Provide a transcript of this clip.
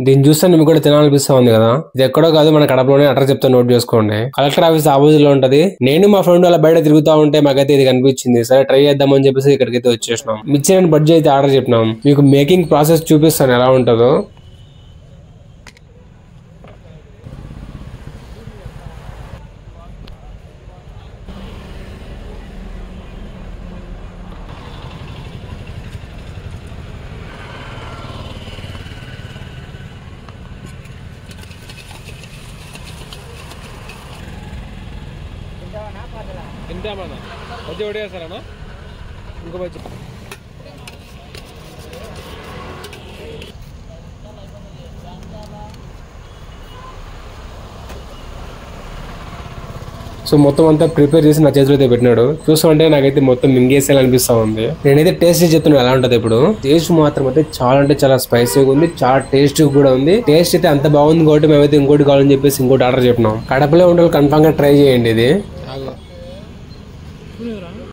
దీన్ని చూస్తే మీకు కూడా తినాలనిపిస్తా ఉంది కదా. ఇది ఎక్కడో కాదు, మన కడపలోనే. అడ్రస్ చెప్తా, నోట్ చేసుకోండి. కలెక్టర్ ఆఫీస్ ఆపోజిట్ లో ఉంటది. నేను మా ఫ్రెండ్ అలా బయట తిరుగుతా ఉంటే మాకైతే ఇది కనిపించింది. సరే ట్రై చేద్దామని చెప్పేసి ఇక్కడికైతే వచ్చేసినాం. మిర్చి అండ్ బజ్జీ అయితే ఆర్డర్ చెప్పినాం. మీకు మేకింగ్ ప్రాసెస్ చూపిస్తాను ఎలా ఉంటుందో. తింటామన్నా బజ్జీ ఒకటి వేస్తారన్నా, ఇంకో బజ్జీ. సో మొత్తం అంతా ప్రిపేర్ చేసి నా చేతిలో అయితే పెట్టినాడు. చూస్తుంటే నాకైతే మొత్తం మింగేసేలా అనిపిస్తా ఉంది. నేనైతే టేస్ట్ చెప్తున్నాను ఎలా ఉంటది. ఇప్పుడు టేస్ట్ మాత్రం అయితే చాలా అంటే చాలా స్పైసీగా ఉంది, చాలా టేస్ట్ కూడా ఉంది. టేస్ట్ అయితే అంత బాగుంది కాబట్టి మేమైతే ఇంకోటి కావాలని చెప్పేసి ఇంకోటి ఆర్డర్ చెప్పినాం. కడపలో ఉండాలి, కన్ఫామ్ గా ట్రై చేయండి ఇది.